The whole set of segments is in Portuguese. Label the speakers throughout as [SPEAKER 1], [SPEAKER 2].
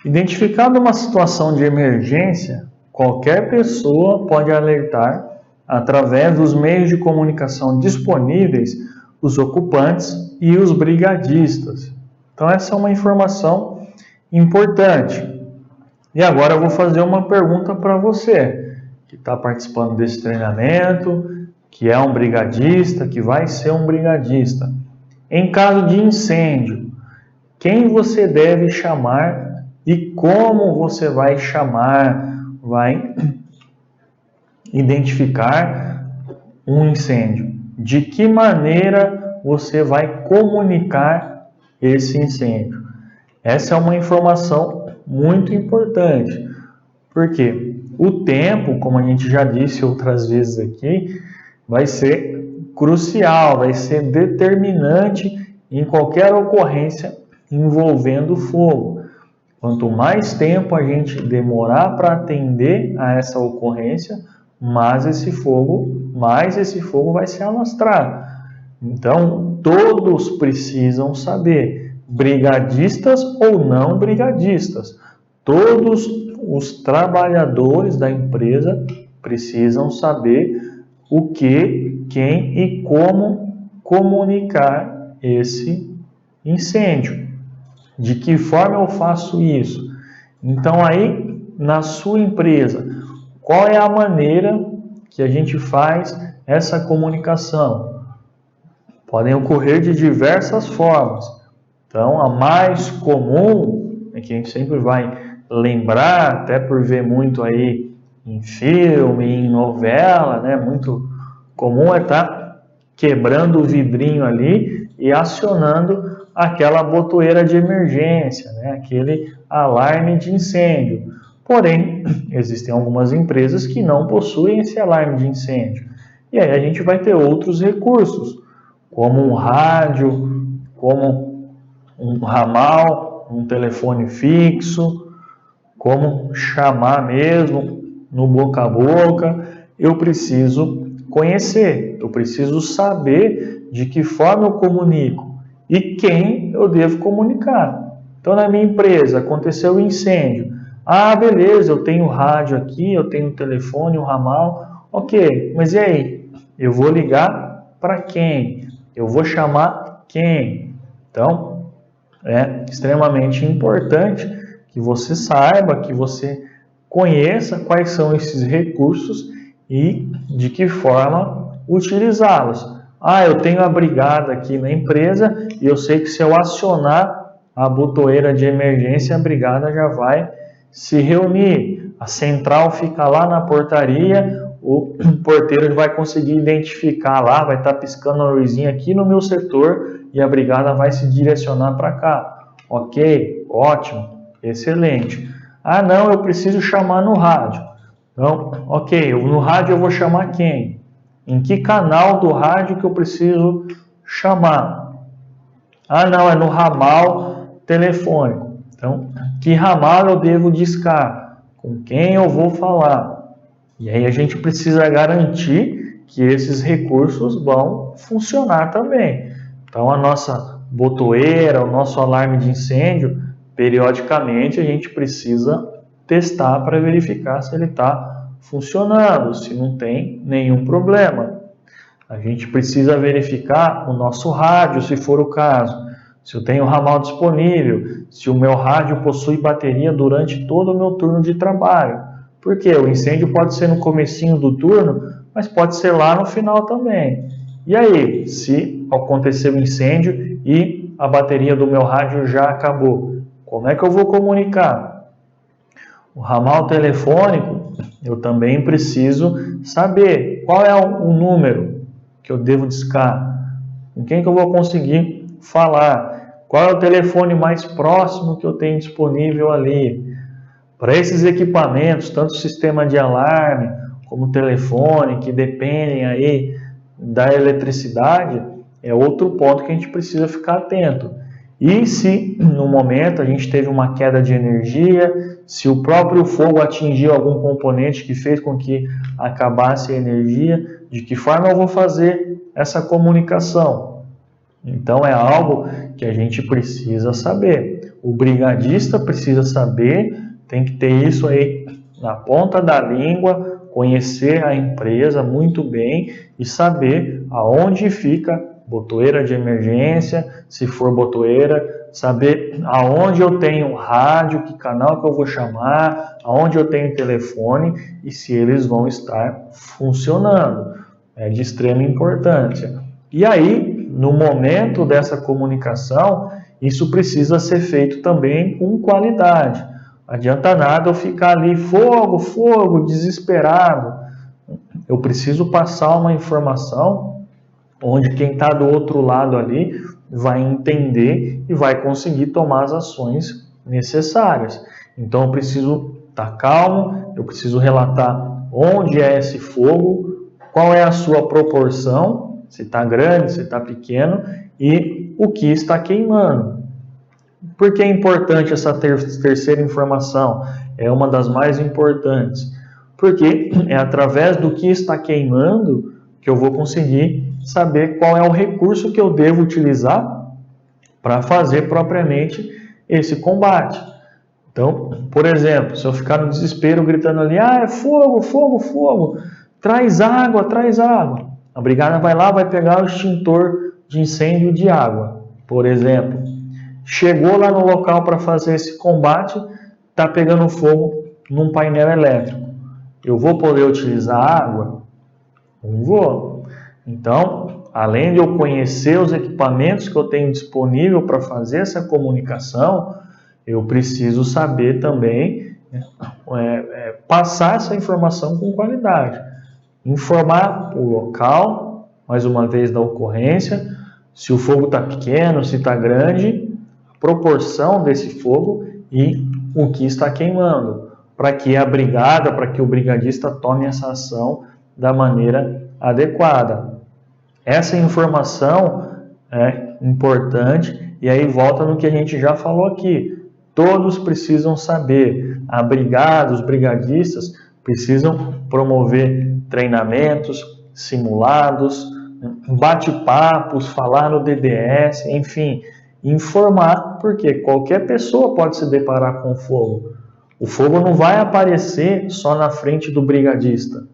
[SPEAKER 1] Identificada uma situação de emergência, qualquer pessoa pode alertar, através dos meios de comunicação disponíveis, os ocupantes e os brigadistas. Então essa é uma informação importante. E agora eu vou fazer uma pergunta para você, que está participando desse treinamento, que é um brigadista, que vai ser um brigadista. Em caso de incêndio, quem você deve chamar e como você vai chamar, vai identificar um incêndio? De que maneira você vai comunicar esse incêndio? Essa é uma informação muito importante, porque o tempo, como a gente já disse outras vezes aqui, vai ser crucial, vai ser determinante em qualquer ocorrência envolvendo fogo. Quanto mais tempo a gente demorar para atender a essa ocorrência, mais esse fogo vai se alastrar. Então, todos precisam saber, brigadistas ou não brigadistas, todos os trabalhadores da empresa precisam saber o que, quem e como comunicar esse incêndio. De que forma eu faço isso? Então aí, na sua empresa, qual é a maneira que a gente faz essa comunicação? Podem ocorrer de diversas formas. Então, a mais comum, que a gente sempre vai lembrar, até por ver muito aí em filme, em novela, né? Muito comum é estar quebrando o vidrinho ali e acionando aquela botoeira de emergência, né? Aquele alarme de incêndio. Porém, existem algumas empresas que não possuem esse alarme de incêndio. E aí a gente vai ter outros recursos, como um rádio, como um ramal, um telefone fixo, como chamar mesmo no boca a boca. Eu preciso conhecer, eu preciso saber de que forma eu comunico e quem eu devo comunicar. Então, na minha empresa, aconteceu um incêndio. Ah, beleza, eu tenho rádio aqui, eu tenho telefone, um ramal. Ok, mas e aí? Eu vou ligar para quem? Eu vou chamar quem? Então, é extremamente importante que você saiba, que você conheça quais são esses recursos e de que forma utilizá-los. Ah, eu tenho a brigada aqui na empresa e eu sei que se eu acionar a botoeira de emergência, a brigada já vai se reunir. A central fica lá na portaria, o porteiro vai conseguir identificar lá, vai estar piscando a luzinha aqui no meu setor e a brigada vai se direcionar para cá. Ok, ótimo, excelente. Ah, não, eu preciso chamar no rádio. Então, ok, no rádio eu vou chamar quem? Em que canal do rádio que eu preciso chamar? Ah, não, é no ramal telefônico. Então, que ramal eu devo discar? Com quem eu vou falar? E aí a gente precisa garantir que esses recursos vão funcionar também. Então, a nossa botoeira, o nosso alarme de incêndio, periodicamente a gente precisa testar para verificar se ele está funcionando, se não tem nenhum problema. A gente precisa verificar o nosso rádio, se for o caso, se eu tenho ramal disponível, se o meu rádio possui bateria durante todo o meu turno de trabalho. Porque o incêndio pode ser no comecinho do turno, mas pode ser lá no final também. E aí, se acontecer um incêndio e a bateria do meu rádio já acabou, como é que eu vou comunicar? O ramal telefônico, eu também preciso saber qual é o número que eu devo discar, com quem que eu vou conseguir falar, qual é o telefone mais próximo que eu tenho disponível ali. Para esses equipamentos, tanto o sistema de alarme como o telefone, que dependem aí da eletricidade, é outro ponto que a gente precisa ficar atento. E se no momento a gente teve uma queda de energia, se o próprio fogo atingiu algum componente que fez com que acabasse a energia, de que forma eu vou fazer essa comunicação? Então é algo que a gente precisa saber. o brigadista precisa saber, tem que ter isso aí na ponta da língua, conhecer a empresa muito bem e saber aonde fica botoeira de emergência, se for botoeira, saber aonde eu tenho rádio, que canal que eu vou chamar, aonde eu tenho telefone e se eles vão estar funcionando. É de extrema importância. E aí, no momento dessa comunicação, isso precisa ser feito também com qualidade. Não adianta nada eu ficar ali, fogo, fogo, desesperado. Eu preciso passar uma informação onde quem está do outro lado ali vai entender e vai conseguir tomar as ações necessárias. Então eu preciso estar calmo, eu preciso relatar onde é esse fogo, qual é a sua proporção, se está grande, se está pequeno e o que está queimando. Por que é importante essa terceira informação? É uma das mais importantes. Porque é através do que está queimando que eu vou conseguir saber qual é o recurso que eu devo utilizar para fazer propriamente esse combate. Então, por exemplo, se eu ficar no desespero gritando ali, é fogo, fogo, fogo, traz água, traz água. A brigada vai lá, vai pegar o extintor de incêndio de água, por exemplo. Chegou lá no local para fazer esse combate, está pegando fogo num painel elétrico. Eu vou poder utilizar água? Não vou. Então, além de eu conhecer os equipamentos que eu tenho disponível para fazer essa comunicação, eu preciso saber também passar essa informação com qualidade. Informar o local, mais uma vez, da ocorrência, se o fogo está pequeno, se está grande, a proporção desse fogo e o que está queimando, para que a brigada, para que o brigadista tome essa ação da maneira adequada. Essa informação é importante e aí volta no que a gente já falou aqui. Todos precisam saber, a brigada, os brigadistas precisam promover treinamentos, simulados, bate-papos, falar no DDS, enfim, informar, porque qualquer pessoa pode se deparar com fogo. O fogo não vai aparecer só na frente do brigadista.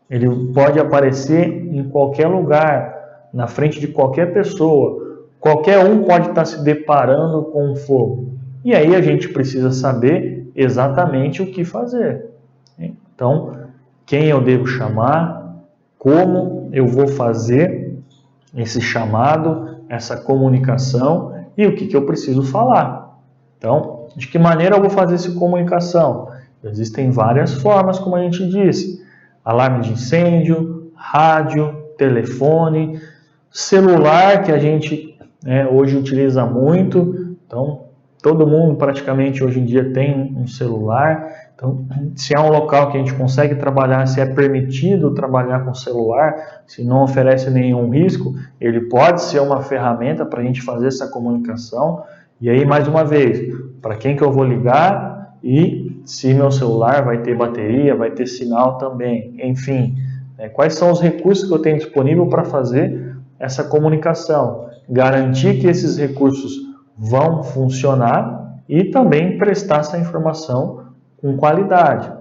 [SPEAKER 1] Ele pode aparecer em qualquer lugar, na frente de qualquer pessoa. Qualquer um pode estar se deparando com o fogo. E aí a gente precisa saber exatamente o que fazer. Então, quem eu devo chamar, como eu vou fazer esse chamado, essa comunicação e o que eu preciso falar. Então, de que maneira eu vou fazer essa comunicação? Existem várias formas, como a gente disse. Alarme de incêndio, rádio, telefone, celular, que a gente hoje utiliza muito. Então, todo mundo praticamente hoje em dia tem um celular. Então, se há um local que a gente consegue trabalhar, se é permitido trabalhar com celular, se não oferece nenhum risco, ele pode ser uma ferramenta para a gente fazer essa comunicação. E aí, mais uma vez, para quem que eu vou ligar e se meu celular vai ter bateria, vai ter sinal também. Enfim, quais são os recursos que eu tenho disponível para fazer essa comunicação? Garantir que esses recursos vão funcionar e também prestar essa informação com qualidade.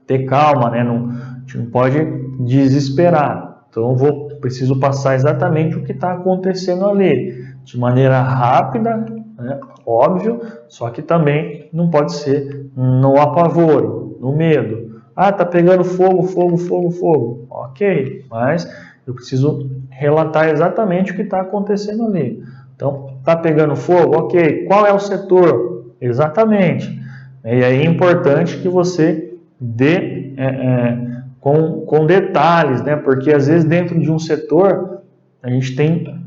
[SPEAKER 1] Ter calma, né? A gente não pode desesperar. Então eu preciso passar exatamente o que está acontecendo ali, de maneira rápida, né? Óbvio, só que também não pode ser no apavoro, no medo. Tá pegando fogo, fogo, fogo, fogo. Ok, mas eu preciso relatar exatamente o que está acontecendo ali. Então, tá pegando fogo? Ok, qual é o setor? Exatamente. E aí é importante que você dê com detalhes, né? Porque às vezes dentro de um setor a gente tem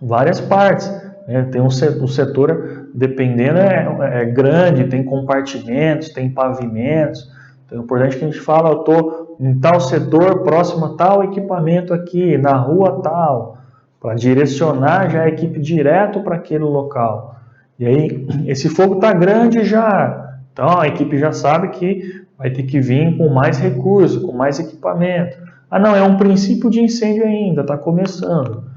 [SPEAKER 1] várias partes. Tem o setor, dependendo, é grande, tem compartimentos, tem pavimentos. Então é importante que a gente fale, eu estou em tal setor, próximo a tal equipamento aqui, na rua tal, para direcionar já a equipe direto para aquele local. E aí, esse fogo está grande já, então a equipe já sabe que vai ter que vir com mais recurso, com mais equipamento. Não, é um princípio de incêndio ainda, está começando.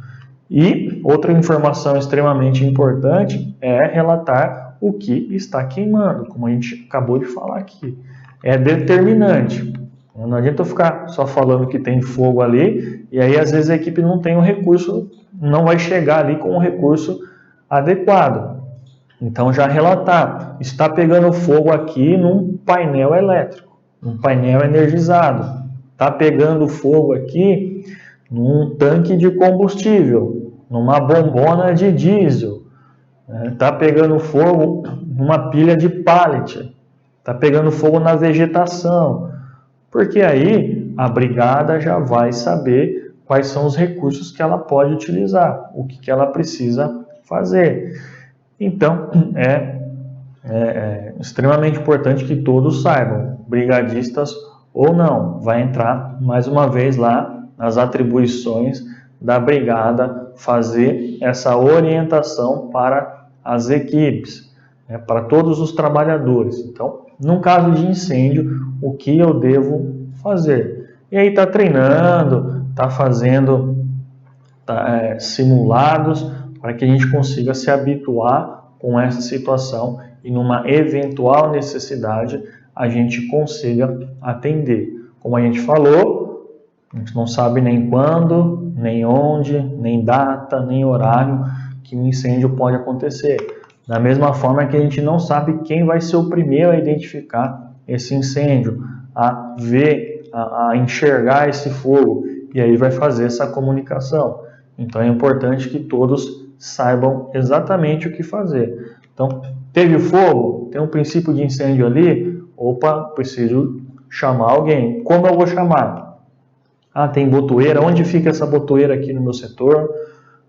[SPEAKER 1] E E outra informação extremamente importante é relatar o que está queimando, como a gente acabou de falar aqui. É determinante. Não adianta eu ficar só falando que tem fogo ali, e aí às vezes a equipe não tem o recurso, não vai chegar ali com o recurso adequado. Então já relatar, está pegando fogo aqui num painel elétrico, num painel energizado. Está pegando fogo aqui num tanque de combustível, numa bombona de diesel. Está pegando fogo numa pilha de pallet. Está pegando fogo na vegetação. Porque aí a brigada já vai saber quais são os recursos que ela pode utilizar, o que ela precisa fazer. Então, é extremamente importante que todos saibam, brigadistas ou não. Vai entrar mais uma vez lá nas atribuições da brigada fazer essa orientação para as equipes, para todos os trabalhadores. Então, num caso de incêndio, o que eu devo fazer? E aí está treinando, está fazendo simulados para que a gente consiga se habituar com essa situação e numa eventual necessidade a gente consiga atender. Como a gente falou, a gente não sabe nem quando, nem onde, nem data, nem horário que um incêndio pode acontecer. Da mesma forma que a gente não sabe quem vai ser o primeiro a identificar esse incêndio, a ver, a enxergar esse fogo, e aí vai fazer essa comunicação. Então é importante que todos saibam exatamente o que fazer. Então, teve fogo, tem um princípio de incêndio ali, opa, preciso chamar alguém. Como eu vou chamar? Ah, tem botoeira, onde fica essa botoeira aqui no meu setor?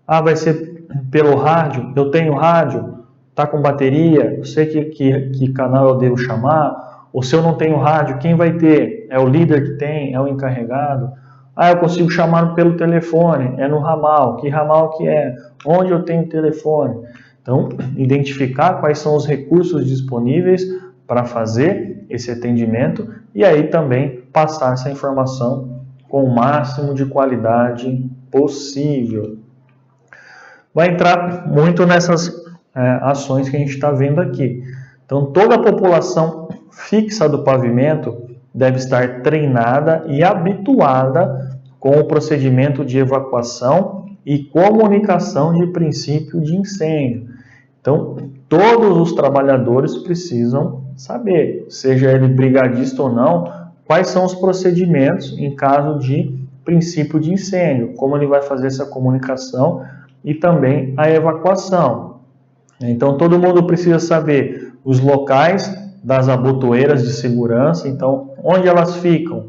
[SPEAKER 1] Ah, vai ser pelo rádio, eu tenho rádio, tá com bateria, eu sei que canal eu devo chamar, ou se eu não tenho rádio, quem vai ter? É o líder que tem, é o encarregado? Ah, eu consigo chamar pelo telefone, é no ramal, que ramal que é? Onde eu tenho telefone? Então, identificar quais são os recursos disponíveis para fazer esse atendimento e aí também passar essa informação com o máximo de qualidade possível. Vai entrar muito nessas ações que a gente está vendo aqui. Então, toda a população fixa do pavimento deve estar treinada e habituada com o procedimento de evacuação e comunicação de princípio de incêndio. Então, todos os trabalhadores precisam saber, seja ele brigadista ou não, quais são os procedimentos em caso de princípio de incêndio, como ele vai fazer essa comunicação e também a evacuação. Então, todo mundo precisa saber os locais das abotoeiras de segurança, então, onde elas ficam,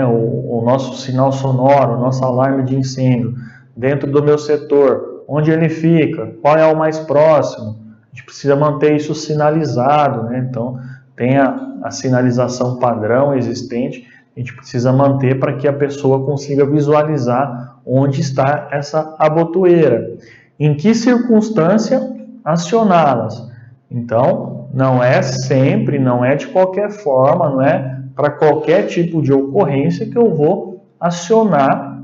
[SPEAKER 1] o nosso sinal sonoro, o nosso alarme de incêndio, dentro do meu setor, onde ele fica, qual é o mais próximo, a gente precisa manter isso sinalizado, né? Então, tem a sinalização padrão existente, a gente precisa manter para que a pessoa consiga visualizar onde está essa abotoeira, em que circunstância acioná-las. Então, não é sempre, não é de qualquer forma, não é para qualquer tipo de ocorrência que eu vou acionar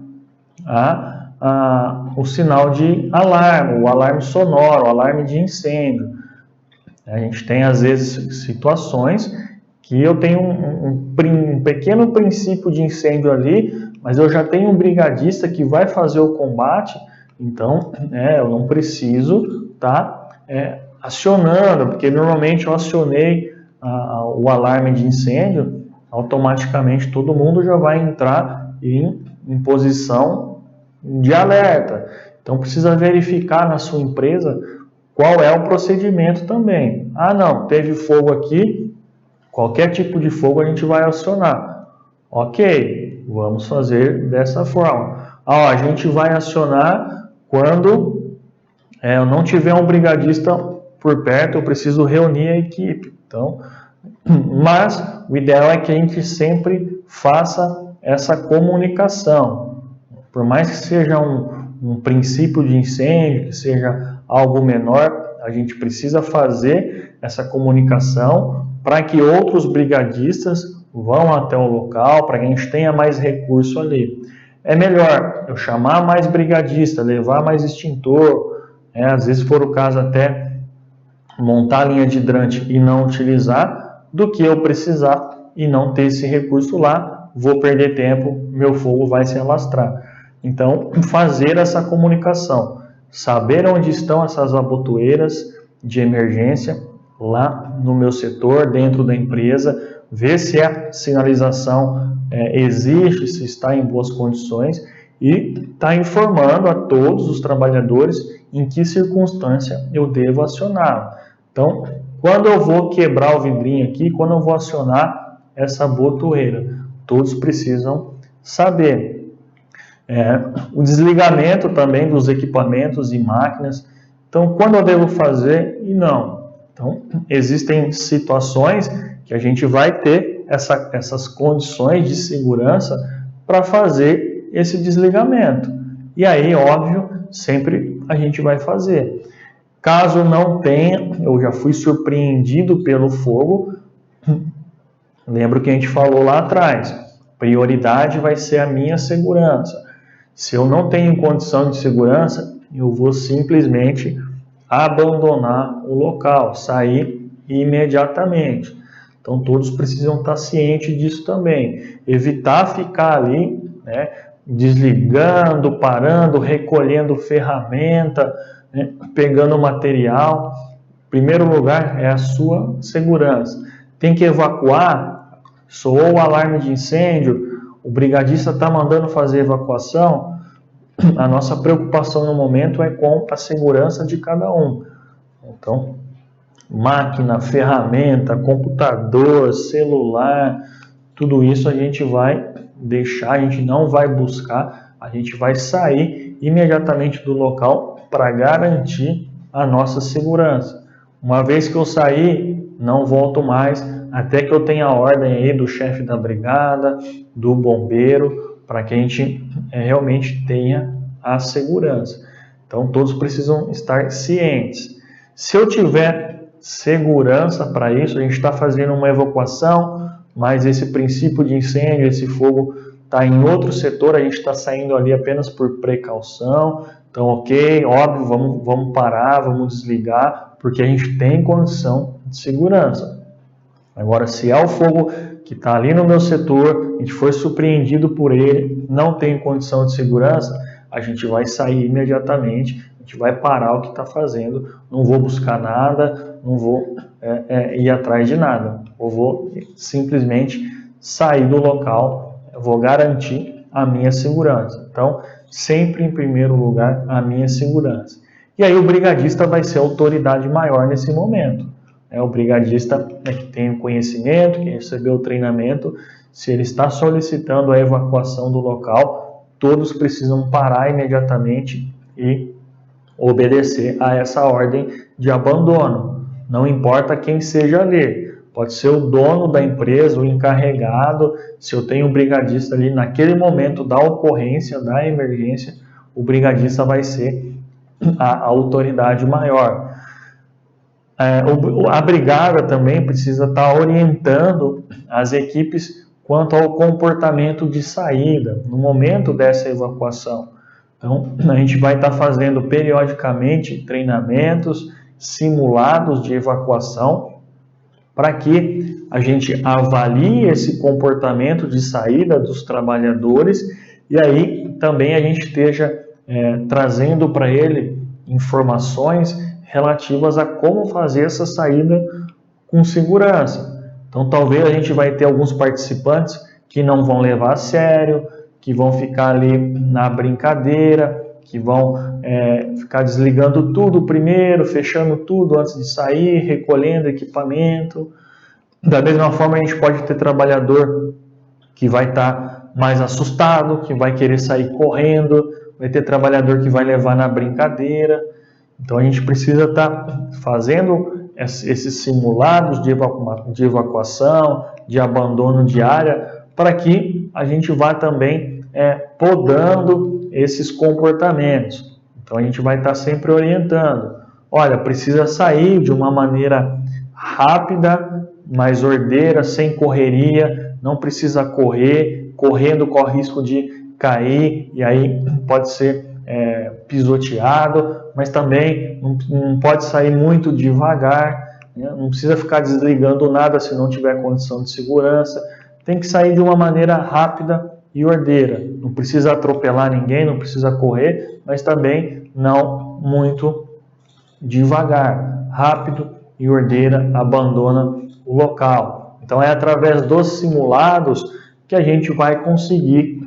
[SPEAKER 1] o sinal de alarme, o alarme sonoro, o alarme de incêndio. A gente tem, às vezes, situações que eu tenho um pequeno princípio de incêndio ali, mas eu já tenho um brigadista que vai fazer o combate, então eu não preciso estar acionando, porque normalmente eu acionei o alarme de incêndio, automaticamente todo mundo já vai entrar em posição de alerta. Então precisa verificar na sua empresa qual é o procedimento também. Ah, não, teve fogo aqui, qualquer tipo de fogo a gente vai acionar. Ok, vamos fazer dessa forma. A gente vai acionar quando eu não tiver um brigadista por perto, eu preciso reunir a equipe. Então, mas o ideal é que a gente sempre faça essa comunicação. Por mais que seja um princípio de incêndio, que seja algo menor, a gente precisa fazer essa comunicação para que outros brigadistas vão até o local, para que a gente tenha mais recurso ali. é melhor eu chamar mais brigadista, levar mais extintor, às vezes, se for o caso, até montar a linha de hidrante e não utilizar, do que eu precisar e não ter esse recurso lá, vou perder tempo, meu fogo vai se alastrar. Então, fazer essa comunicação, saber onde estão essas abotoeiras de emergência lá no meu setor, dentro da empresa, ver se a sinalização existe, se está em boas condições e está informando a todos os trabalhadores em que circunstância eu devo acionar. Então, quando eu vou quebrar o vidrinho aqui, quando eu vou acionar essa botoeira, todos precisam saber. O desligamento também dos equipamentos e máquinas. Então, quando eu devo fazer e não. Então, existem situações que a gente vai ter essas condições de segurança para fazer esse desligamento. E aí, óbvio, sempre a gente vai fazer. Caso não tenha, eu já fui surpreendido pelo fogo, lembro que a gente falou lá atrás, prioridade vai ser a minha segurança. Se eu não tenho condição de segurança, eu vou simplesmente abandonar o local, sair imediatamente. Então todos precisam estar cientes disso também. Evitar ficar ali, desligando, parando, recolhendo ferramenta, pegando material. Em primeiro lugar é a sua segurança. Tem que evacuar, soou o alarme de incêndio, o brigadista está mandando fazer evacuação, a nossa preocupação no momento é com a segurança de cada um. Então, máquina, ferramenta, computador, celular, tudo isso a gente vai deixar, a gente não vai buscar, a gente vai sair imediatamente do local para garantir a nossa segurança. Uma vez que eu sair, não volto mais, até que eu tenha a ordem aí do chefe da brigada, do bombeiro, para que a gente realmente tenha a segurança. Então, todos precisam estar cientes. Se eu tiver segurança para isso, a gente está fazendo uma evacuação, mas esse princípio de incêndio, esse fogo está em outro setor, a gente está saindo ali apenas por precaução. Então, ok, óbvio, vamos parar, vamos desligar, porque a gente tem condição de segurança. Agora, se é o fogo que está ali no meu setor, a gente foi surpreendido por ele, não tem condição de segurança, a gente vai sair imediatamente, a gente vai parar o que está fazendo, não vou buscar nada, não vou ir atrás de nada, eu vou simplesmente sair do local, eu vou garantir a minha segurança. Então, sempre em primeiro lugar, a minha segurança. E aí o brigadista vai ser a autoridade maior nesse momento. O brigadista que tem o conhecimento, que recebeu o treinamento, se ele está solicitando a evacuação do local, todos precisam parar imediatamente e obedecer a essa ordem de abandono. Não importa quem seja ali. Pode ser o dono da empresa, o encarregado. Se eu tenho um brigadista ali, naquele momento da ocorrência, da emergência, o brigadista vai ser a autoridade maior. A brigada também precisa estar orientando as equipes quanto ao comportamento de saída no momento dessa evacuação. Então, a gente vai estar fazendo periodicamente treinamentos, simulados de evacuação, para que a gente avalie esse comportamento de saída dos trabalhadores e aí também a gente esteja trazendo para ele informações relativas a como fazer essa saída com segurança. Então, talvez a gente vai ter alguns participantes que não vão levar a sério, que vão ficar ali na brincadeira, que vão ficar desligando tudo primeiro, fechando tudo antes de sair, recolhendo equipamento. Da mesma forma, a gente pode ter trabalhador que vai estar mais assustado, que vai querer sair correndo, vai ter trabalhador que vai levar na brincadeira. Então, a gente precisa estar fazendo esses simulados de evacuação, de abandono de área, para que a gente vá também podando esses comportamentos. Então, a gente vai estar sempre orientando. Olha, precisa sair de uma maneira rápida, mais ordeira, sem correria, não precisa correr, correndo corre risco de cair, e aí pode ser pisoteado, mas também não pode sair muito devagar, né? Não precisa ficar desligando nada se não tiver condição de segurança, tem que sair de uma maneira rápida e ordeira, não precisa atropelar ninguém, não precisa correr, mas também não muito devagar, rápido e ordeira, abandona o local. Então é através dos simulados que a gente vai conseguir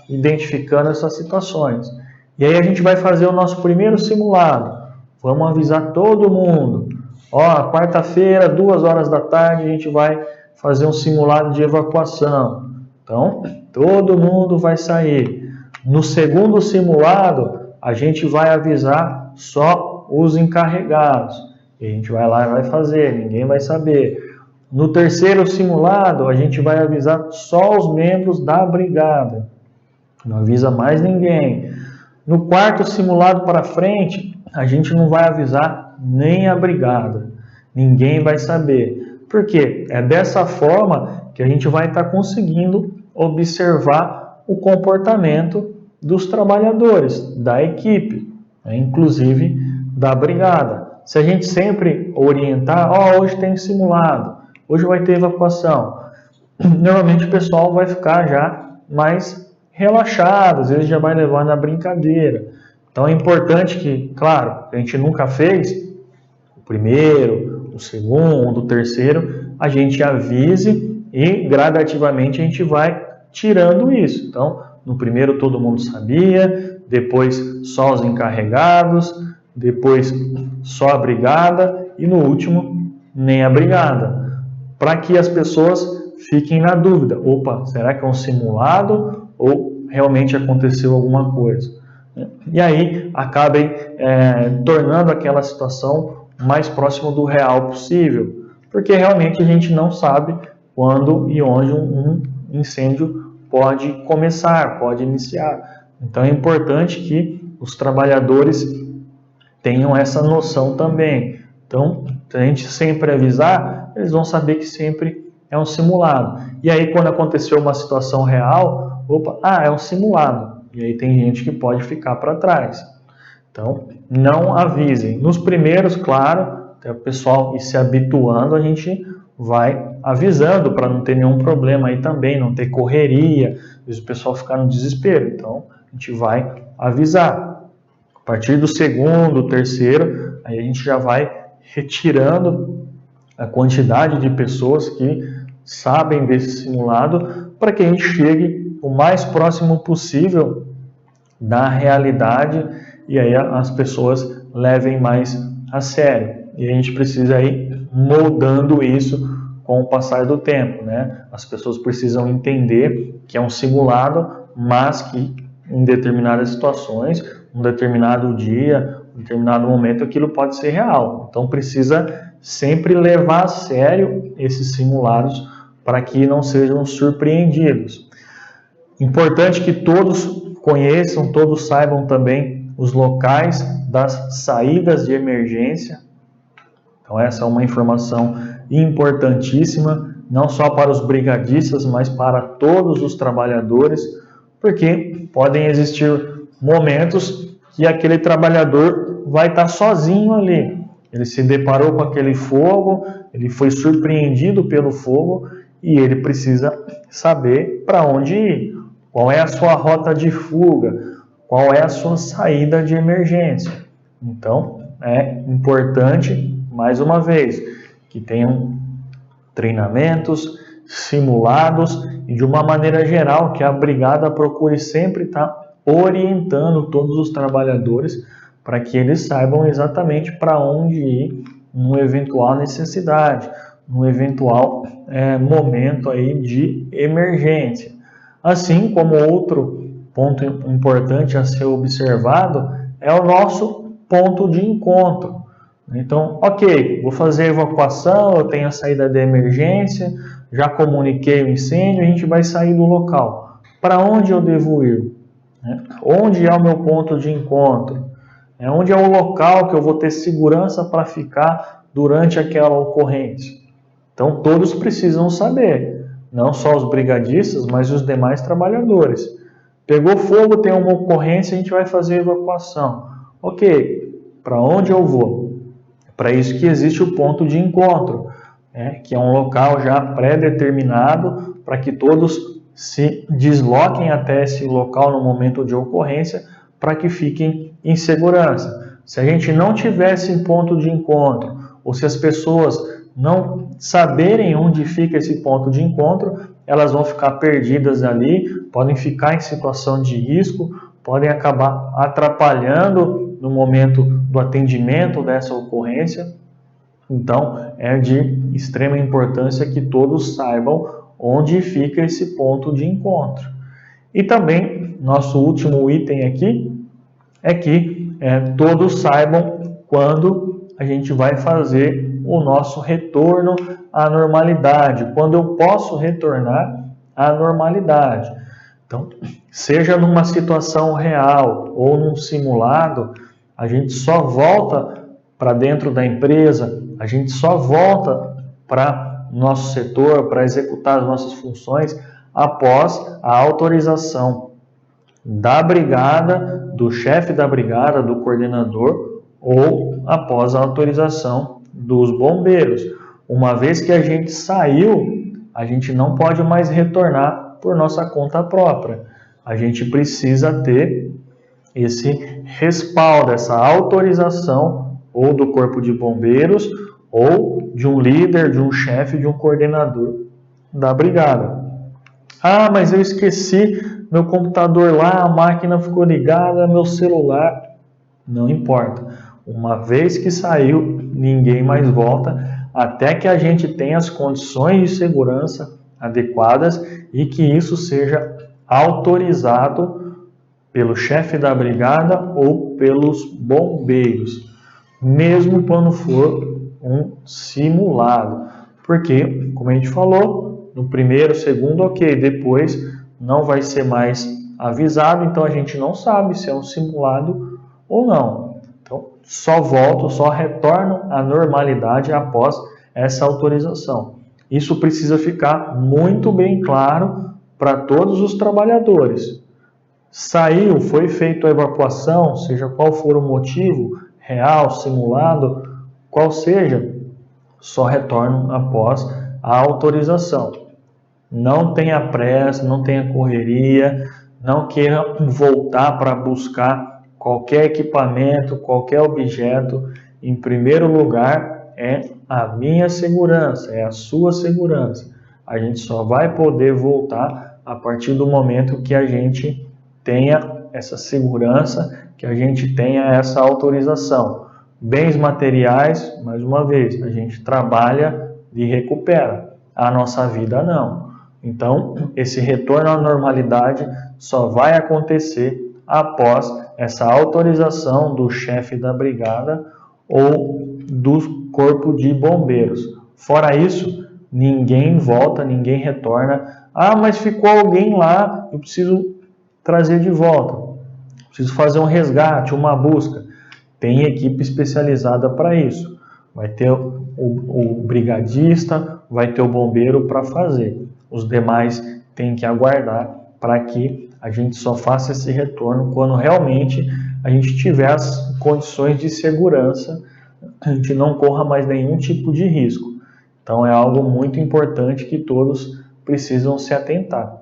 [SPEAKER 1] identificando essas situações. E aí a gente vai fazer o nosso primeiro simulado. Vamos avisar todo mundo. Ó, quarta-feira, 2 horas da tarde, a gente vai fazer um simulado de evacuação. Então, todo mundo vai sair. No segundo simulado, a gente vai avisar só os encarregados. E a gente vai lá e vai fazer, ninguém vai saber. No terceiro simulado, a gente vai avisar só os membros da brigada. Não avisa mais ninguém. No quarto simulado para frente, a gente não vai avisar nem a brigada. Ninguém vai saber. Por quê? É dessa forma que a gente vai estar conseguindo observar o comportamento dos trabalhadores, da equipe, inclusive da brigada. Se a gente sempre orientar, hoje tem simulado, hoje vai ter evacuação, normalmente o pessoal vai ficar já mais relaxado, às vezes já vai levar na brincadeira. Então é importante que, claro, a gente nunca fez, o primeiro, o segundo, o terceiro, a gente avise e gradativamente a gente vai tirando isso. Então, no primeiro todo mundo sabia, depois só os encarregados, depois só a brigada e no último nem a brigada. Para que as pessoas fiquem na dúvida, opa, será que é um simulado ou realmente aconteceu alguma coisa? E aí acabem tornando aquela situação mais próxima do real possível, porque realmente a gente não sabe quando e onde um incêndio pode começar, pode iniciar. Então é importante que os trabalhadores tenham essa noção também. Então, se a gente sempre avisar, eles vão saber que sempre é um simulado. E aí, quando aconteceu uma situação real, é um simulado. E aí tem gente que pode ficar para trás. Então, não avisem. Nos primeiros, claro, até o pessoal ir se habituando, a gente vai avisando para não ter nenhum problema aí também, não ter correria, às vezes o pessoal ficar no desespero. Então, a gente vai avisar. A partir do segundo, terceiro, aí a gente já vai retirando a quantidade de pessoas que sabem desse simulado para que a gente chegue o mais próximo possível da realidade e aí as pessoas levem mais a sério. E a gente precisa ir moldando isso com o passar do tempo, né? As pessoas precisam entender que é um simulado, mas que em determinadas situações, um determinado dia, um determinado momento, aquilo pode ser real. Então precisa sempre levar a sério esses simulados para que não sejam surpreendidos. Importante que todos conheçam, todos saibam também os locais das saídas de emergência. Então essa é uma informação importantíssima, não só para os brigadistas, mas para todos os trabalhadores, porque podem existir momentos que aquele trabalhador vai estar sozinho ali. Ele se deparou com aquele fogo, ele foi surpreendido pelo fogo e ele precisa saber para onde ir. Qual é a sua rota de fuga? Qual é a sua saída de emergência? Então, é importante, mais uma vez, que tenham treinamentos, simulados e de uma maneira geral que a brigada procure sempre estar orientando todos os trabalhadores para que eles saibam exatamente para onde ir numa eventual necessidade, num eventual momento aí de emergência. Assim como outro ponto importante a ser observado é o nosso ponto de encontro. Então, ok, vou fazer a evacuação, eu tenho a saída de emergência, já comuniquei o incêndio, a gente vai sair do local. Para onde eu devo ir? Onde é o meu ponto de encontro? Onde é o local que eu vou ter segurança para ficar durante aquela ocorrência? Então, todos precisam saber, não só os brigadistas, mas os demais trabalhadores. Pegou fogo, tem uma ocorrência, a gente vai fazer evacuação. Ok, para onde eu vou? Para isso que existe o ponto de encontro, que é um local já pré-determinado para que todos se desloquem até esse local no momento de ocorrência para que fiquem em segurança. Se a gente não tivesse ponto de encontro, ou se as pessoas não saberem onde fica esse ponto de encontro, elas vão ficar perdidas ali, podem ficar em situação de risco, podem acabar atrapalhando no momento do atendimento dessa ocorrência. Então, é de extrema importância que todos saibam onde fica esse ponto de encontro. E também, nosso último item aqui é que todos saibam quando a gente vai fazer o nosso retorno à normalidade, quando eu posso retornar à normalidade. Então, seja numa situação real ou num simulado, a gente só volta para dentro da empresa, a gente só volta para nosso setor, para executar as nossas funções após a autorização da brigada, do chefe da brigada, do coordenador, ou após a autorização dos bombeiros. Uma vez que a gente saiu, a gente não pode mais retornar por nossa conta própria. A gente precisa ter esse respaldo, essa autorização ou do corpo de bombeiros ou de um líder, de um chefe, de um coordenador da brigada. Ah, mas eu esqueci meu computador lá, a máquina ficou ligada, meu celular. Não importa. Uma vez que saiu, ninguém mais volta, até que a gente tenha as condições de segurança adequadas e que isso seja autorizado pelo chefe da brigada ou pelos bombeiros, mesmo quando for um simulado. Porque, como a gente falou, no primeiro, segundo, ok, depois não vai ser mais avisado, então a gente não sabe se é um simulado ou não. Então, só volto, só retorno à normalidade após essa autorização. Isso precisa ficar muito bem claro para todos os trabalhadores. Saiu, foi feita a evacuação, seja qual for o motivo, real, simulado, qual seja, só retorno após a autorização. Não tenha pressa, não tenha correria, não queira voltar para buscar qualquer equipamento, qualquer objeto. Em primeiro lugar, é a minha segurança, é a sua segurança. A gente só vai poder voltar a partir do momento que a gente tenha essa segurança, que a gente tenha essa autorização. Bens materiais, mais uma vez, a gente trabalha e recupera. A nossa vida não. Então, esse retorno à normalidade só vai acontecer após essa autorização do chefe da brigada ou do corpo de bombeiros. Fora isso, ninguém volta, ninguém retorna. Ah, mas ficou alguém lá, eu preciso trazer de volta. Preciso fazer um resgate, uma busca. Tem equipe especializada para isso. Vai ter o brigadista, vai ter o bombeiro para fazer. Os demais têm que aguardar para que a gente só faça esse retorno quando realmente a gente tiver as condições de segurança, a gente não corra mais nenhum tipo de risco. Então é algo muito importante que todos precisam se atentar.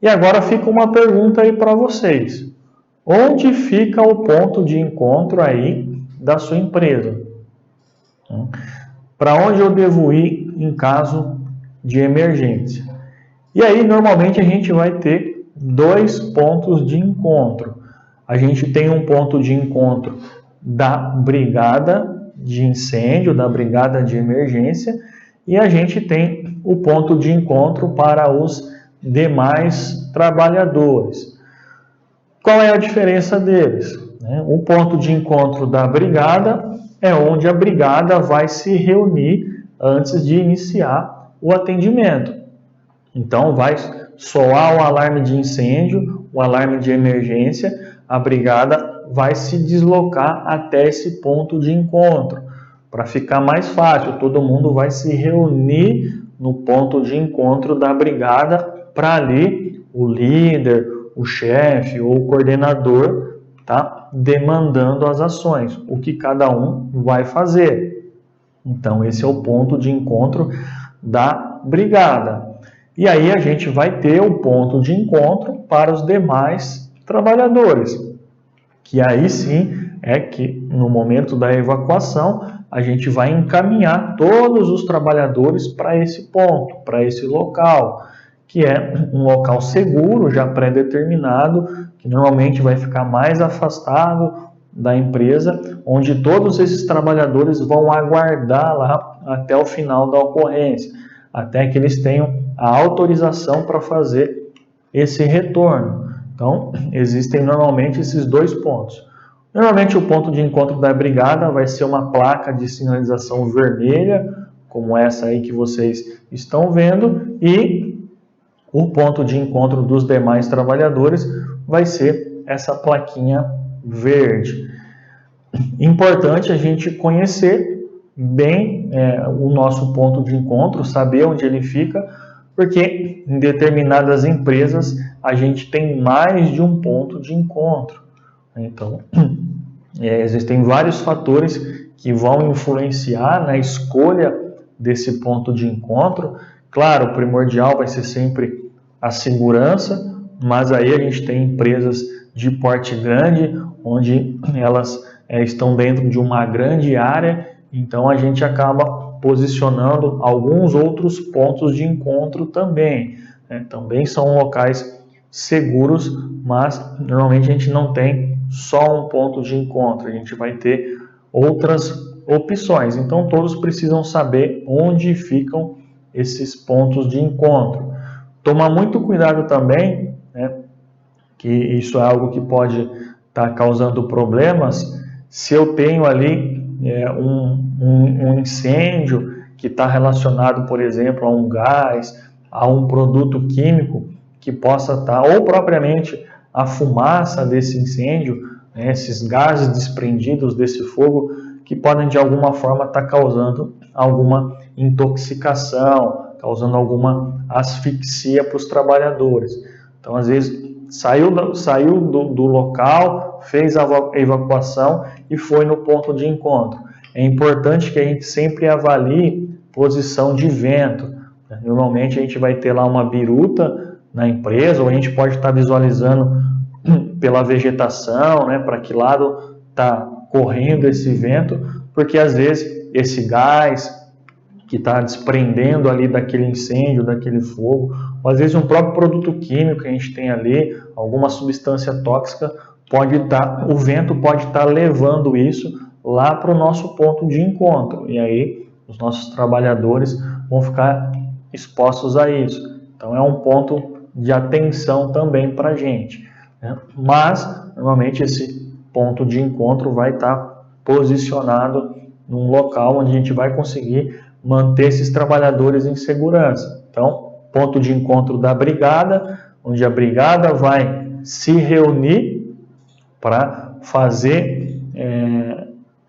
[SPEAKER 1] E agora fica uma pergunta aí para vocês. Onde fica o ponto de encontro aí da sua empresa? Para onde eu devo ir em caso de emergência? E aí, normalmente, a gente vai ter 2 pontos de encontro. A gente tem um ponto de encontro da brigada de incêndio, da brigada de emergência, e a gente tem o ponto de encontro para os demais trabalhadores. Qual é a diferença deles? O ponto de encontro da brigada é onde a brigada vai se reunir antes de iniciar o atendimento. Então, vai soar o alarme de incêndio, o alarme de emergência, a brigada vai se deslocar até esse ponto de encontro. Para ficar mais fácil, todo mundo vai se reunir no ponto de encontro da brigada para ali o líder, o chefe ou o coordenador está demandando as ações, o que cada um vai fazer. Então, esse é o ponto de encontro da brigada. E aí a gente vai ter o ponto de encontro para os demais trabalhadores, que aí sim é que no momento da evacuação a gente vai encaminhar todos os trabalhadores para esse ponto, para esse local, que é um local seguro, já pré-determinado, que normalmente vai ficar mais afastado da empresa, onde todos esses trabalhadores vão aguardar lá até o final da ocorrência, até que eles tenham a autorização para fazer esse retorno. Então, existem normalmente esses dois pontos. Normalmente o ponto de encontro da brigada vai ser uma placa de sinalização vermelha, como essa aí que vocês estão vendo, e o ponto de encontro dos demais trabalhadores vai ser essa plaquinha verde. Importante a gente conhecer bem o nosso ponto de encontro, saber onde ele fica, porque em determinadas empresas a gente tem mais de um ponto de encontro. Então, existem vários fatores que vão influenciar na escolha desse ponto de encontro. Claro, o primordial vai ser sempre a segurança, mas aí a gente tem empresas de porte grande, onde elas estão dentro de uma grande área, então a gente acaba posicionando alguns outros pontos de encontro também. Também são locais seguros, mas normalmente a gente não tem só um ponto de encontro, a gente vai ter outras opções. Então todos precisam saber onde ficam esses pontos de encontro. Tomar muito cuidado também, que isso é algo que pode estar causando problemas, se eu tenho ali um incêndio que está relacionado, por exemplo, a um gás, a um produto químico que possa estar, ou propriamente a fumaça desse incêndio, esses gases desprendidos desse fogo, que podem de alguma forma estar causando alguma intoxicação, causando alguma asfixia para os trabalhadores. Então, às vezes, saiu do local, fez a evacuação e foi no ponto de encontro. É importante que a gente sempre avalie posição de vento. Normalmente a gente vai ter lá uma biruta na empresa, ou a gente pode estar visualizando pela vegetação, para que lado está correndo esse vento, porque às vezes esse gás que está desprendendo ali daquele incêndio, daquele fogo, ou às vezes um próprio produto químico que a gente tem ali, alguma substância tóxica, o vento pode estar levando isso lá para o nosso ponto de encontro, e aí os nossos trabalhadores vão ficar expostos a isso. Então é um ponto de atenção também para a gente. Mas, normalmente, esse ponto de encontro vai estar posicionado num local onde a gente vai conseguir manter esses trabalhadores em segurança. Então, ponto de encontro da brigada, onde a brigada vai se reunir para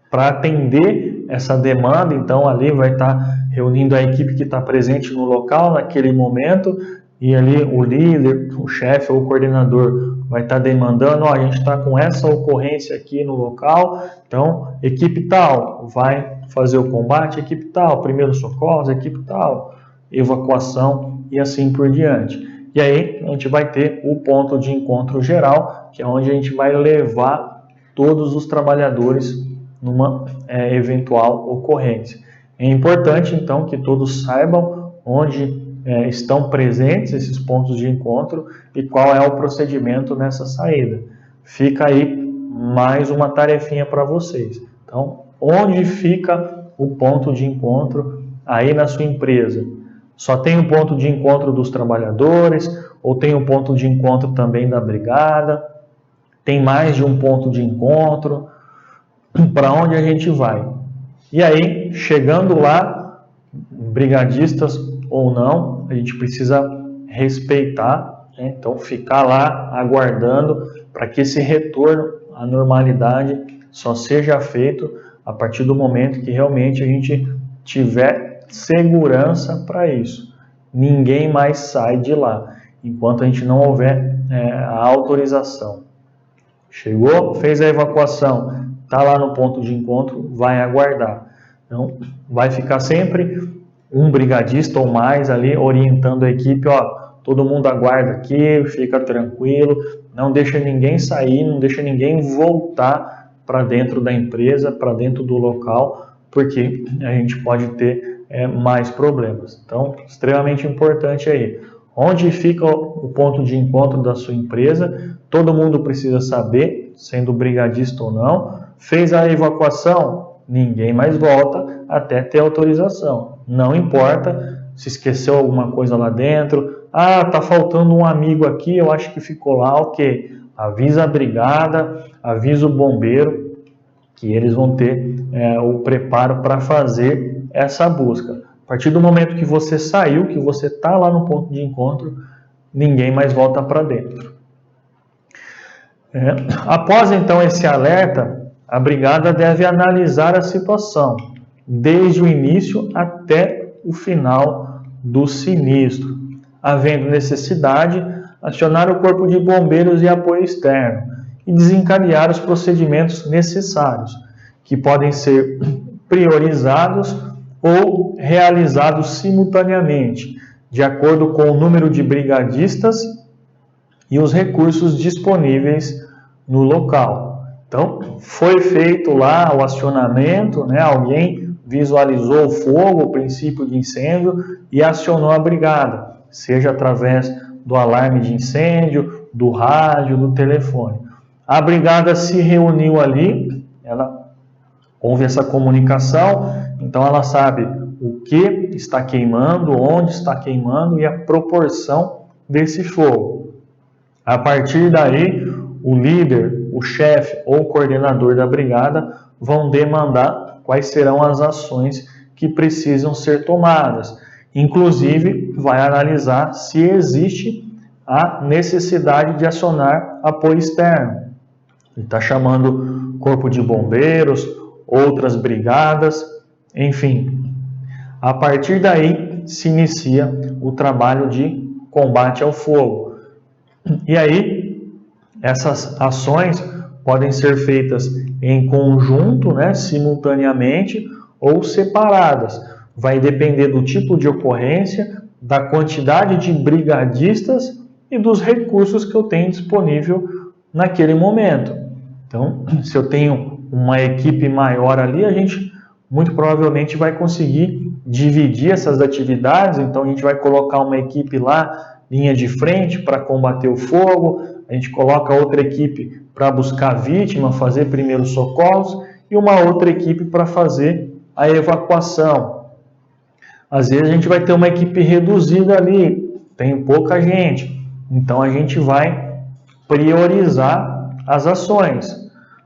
[SPEAKER 1] para atender essa demanda. Então, ali vai estar reunindo a equipe que está presente no local naquele momento, e ali o líder, o chefe ou o coordenador vai estar demandando, a gente está com essa ocorrência aqui no local, então equipe tal vai fazer o combate, equipe tal, primeiros socorros, equipe tal, evacuação e assim por diante. E aí a gente vai ter o ponto de encontro geral, que é onde a gente vai levar todos os trabalhadores numa eventual ocorrência. É importante então que todos saibam onde estão presentes esses pontos de encontro e qual é o procedimento nessa saída. Fica aí mais uma tarefinha para vocês. Então, onde fica o ponto de encontro aí na sua empresa? Só tem o ponto de encontro dos trabalhadores, ou tem o ponto de encontro também da brigada? Tem mais de um ponto de encontro? Para onde a gente vai? E aí, chegando lá, brigadistas ou não, a gente precisa respeitar, então ficar lá aguardando para que esse retorno à normalidade só seja feito a partir do momento que realmente a gente tiver segurança para isso. Ninguém mais sai de lá. enquanto a gente não houver a autorização. Chegou, fez a evacuação, está lá no ponto de encontro, vai aguardar. Então, vai ficar sempre um brigadista ou mais ali orientando a equipe, ó, todo mundo aguarda aqui, fica tranquilo, não deixa ninguém sair, não deixa ninguém voltar para dentro da empresa, para dentro do local, porque a gente pode ter mais problemas. Então, extremamente importante aí. Onde fica o ponto de encontro da sua empresa, todo mundo precisa saber, sendo brigadista ou não. Fez a evacuação, ninguém mais volta até ter autorização. Não importa se esqueceu alguma coisa lá dentro. Ah, tá faltando um amigo aqui, eu acho que ficou lá, ok. Avisa a brigada, avisa o bombeiro, que eles vão ter o preparo para fazer essa busca. A partir do momento que você saiu, que você está lá no ponto de encontro, ninguém mais volta para dentro. Após então esse alerta, a brigada deve analisar a situação, desde o início até o final do sinistro. Havendo necessidade, acionar o corpo de bombeiros e apoio externo e desencadear os procedimentos necessários, que podem ser priorizados ou realizados simultaneamente, de acordo com o número de brigadistas e os recursos disponíveis no local. Então, foi feito lá o acionamento, né? Alguém visualizou o fogo, o princípio de incêndio e acionou a brigada, seja através do alarme de incêndio, do rádio, do telefone. A brigada se reuniu ali, houve essa comunicação, então ela sabe o que está queimando, onde está queimando e a proporção desse fogo. A partir daí, o líder, o chefe ou o coordenador da brigada vão demandar quais serão as ações que precisam ser tomadas. Inclusive, vai analisar se existe a necessidade de acionar apoio externo. Ele está chamando corpo de bombeiros, outras brigadas, enfim. A partir daí, se inicia o trabalho de combate ao fogo. E aí, essas ações podem ser feitas em conjunto, né, simultaneamente ou separadas. Vai depender do tipo de ocorrência, da quantidade de brigadistas e dos recursos que eu tenho disponível naquele momento. Então, se eu tenho uma equipe maior ali, a gente muito provavelmente vai conseguir dividir essas atividades. Então, a gente vai colocar uma equipe lá, linha de frente, para combater o fogo, a gente coloca outra equipe para buscar a vítima, fazer primeiros socorros, e uma outra equipe para fazer a evacuação. Às vezes a gente vai ter uma equipe reduzida ali, tem pouca gente, então a gente vai priorizar as ações.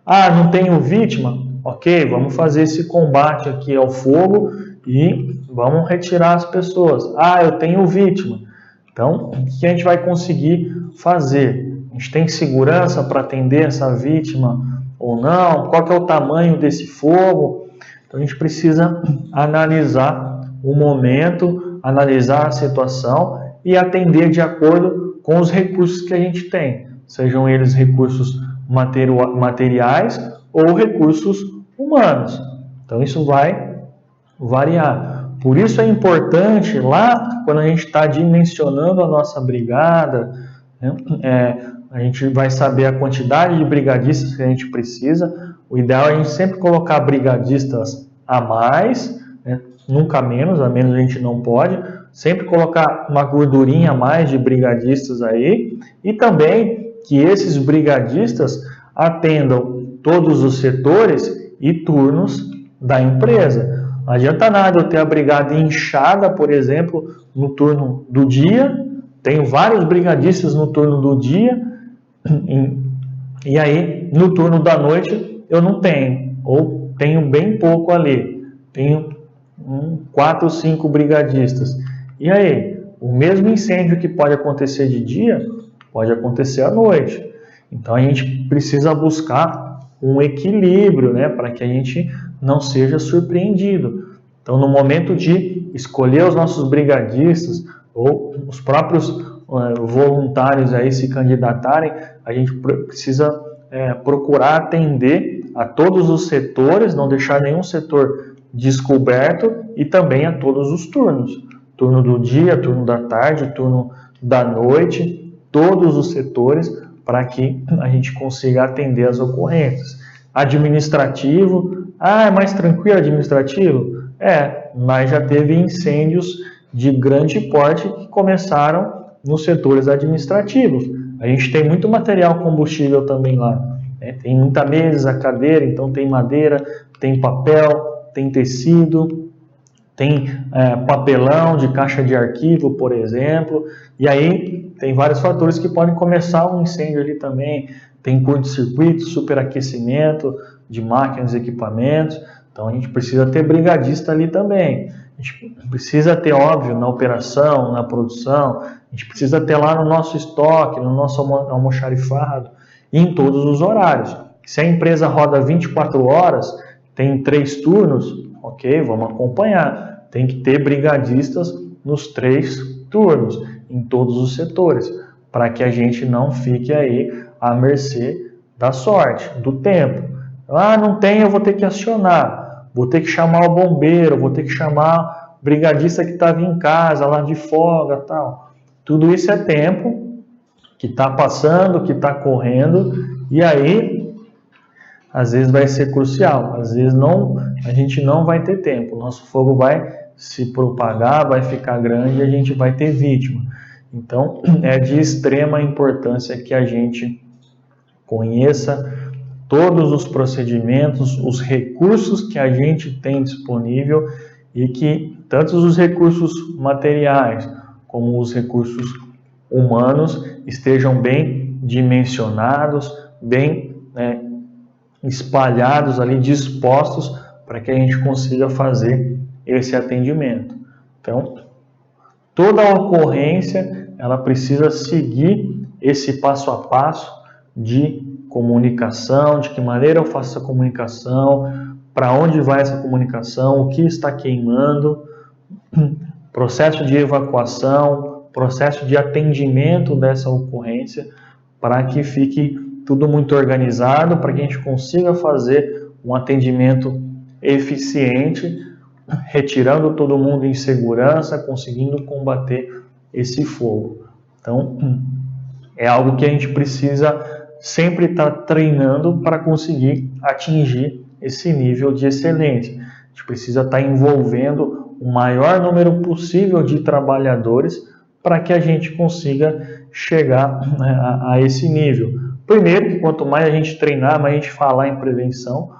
[SPEAKER 1] Ah, não tenho vítima? Ok, vamos fazer esse combate aqui ao fogo e vamos retirar as pessoas. Ah, eu tenho vítima. Então, o que a gente vai conseguir fazer? A gente tem segurança para atender essa vítima ou não? Qual que é o tamanho desse fogo? Então, a gente precisa analisar o momento, analisar a situação e atender de acordo com os recursos que a gente tem, sejam eles recursos materiais ou recursos humanos. Então, isso vai variar. Por isso é importante, lá, quando a gente está dimensionando a nossa brigada, né, a gente vai saber a quantidade de brigadistas que a gente precisa. O ideal é a gente sempre colocar brigadistas a mais, né, nunca menos, a menos a gente não pode. Sempre colocar uma gordurinha a mais de brigadistas aí. E também que esses brigadistas atendam todos os setores e turnos da empresa. Não adianta nada eu ter a brigada inchada, por exemplo, no turno do dia, tenho vários brigadistas no turno do dia, e aí no turno da noite eu não tenho, ou tenho bem pouco ali, tenho 4 ou 5 brigadistas. E aí, o mesmo incêndio que pode acontecer de dia, pode acontecer à noite. Então a gente precisa buscar um equilíbrio, né, para que a gente não seja surpreendido. Então, no momento de escolher os nossos brigadistas ou os próprios voluntários aí se candidatarem, a gente precisa procurar atender a todos os setores, não deixar nenhum setor descoberto e também a todos os turnos. Turno do dia, turno da tarde, turno da noite, todos os setores, para que a gente consiga atender as ocorrências. Administrativo, é mais tranquilo administrativo? Mas já teve incêndios de grande porte que começaram nos setores administrativos. A gente tem muito material combustível também lá, né? Tem muita mesa, cadeira, então tem madeira, tem papel, tem tecido, tem papelão de caixa de arquivo, por exemplo, e aí tem vários fatores que podem começar um incêndio ali também. Tem curto-circuito, superaquecimento de máquinas e equipamentos, então a gente precisa ter brigadista ali também. A gente precisa ter, óbvio, na operação, na produção, a gente precisa ter lá no nosso estoque, no nosso almoxarifado, e em todos os horários. Se a empresa roda 24 horas, tem 3 turnos, ok, vamos acompanhar. Tem que ter brigadistas nos 3 turnos, em todos os setores, para que a gente não fique aí à mercê da sorte, do tempo. Não tem, eu vou ter que acionar, vou ter que chamar o bombeiro, vou ter que chamar o brigadista que estava em casa, lá de folga, tal. Tudo isso é tempo que está passando, que está correndo, e aí, às vezes vai ser crucial, às vezes a gente não vai ter tempo, o nosso fogo vai se propagar, vai ficar grande e a gente vai ter vítima. Então, é de extrema importância que a gente conheça todos os procedimentos, os recursos que a gente tem disponível e que tanto os recursos materiais como os recursos humanos estejam bem dimensionados, bem espalhados ali, dispostos para que a gente consiga fazer esse atendimento. Então, toda ocorrência ela precisa seguir esse passo a passo de comunicação, de que maneira eu faço essa comunicação, para onde vai essa comunicação, o que está queimando, processo de evacuação, processo de atendimento dessa ocorrência, para que fique tudo muito organizado, para que a gente consiga fazer um atendimento eficiente, retirando todo mundo em segurança, conseguindo combater esse fogo. Então, é algo que a gente precisa sempre estar treinando para conseguir atingir esse nível de excelência. A gente precisa estar envolvendo o maior número possível de trabalhadores para que a gente consiga chegar a esse nível. Primeiro, que quanto mais a gente treinar, mais a gente falar em prevenção,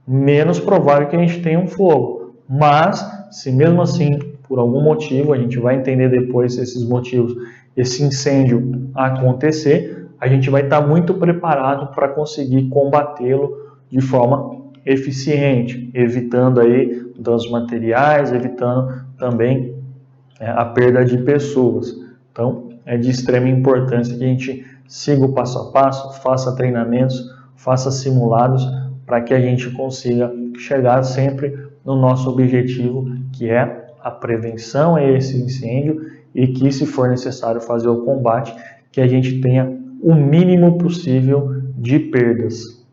[SPEAKER 1] menos provável que a gente tenha um fogo. Mas, se mesmo assim, por algum motivo, a gente vai entender depois esses motivos, esse incêndio acontecer, a gente vai estar muito preparado para conseguir combatê-lo de forma eficiente, evitando aí danos materiais, evitando também a perda de pessoas. Então, é de extrema importância que a gente siga o passo a passo, faça treinamentos, faça simulados, para que a gente consiga chegar sempre no nosso objetivo, que é a prevenção a esse incêndio e que, se for necessário fazer o combate, que a gente tenha o mínimo possível de perdas.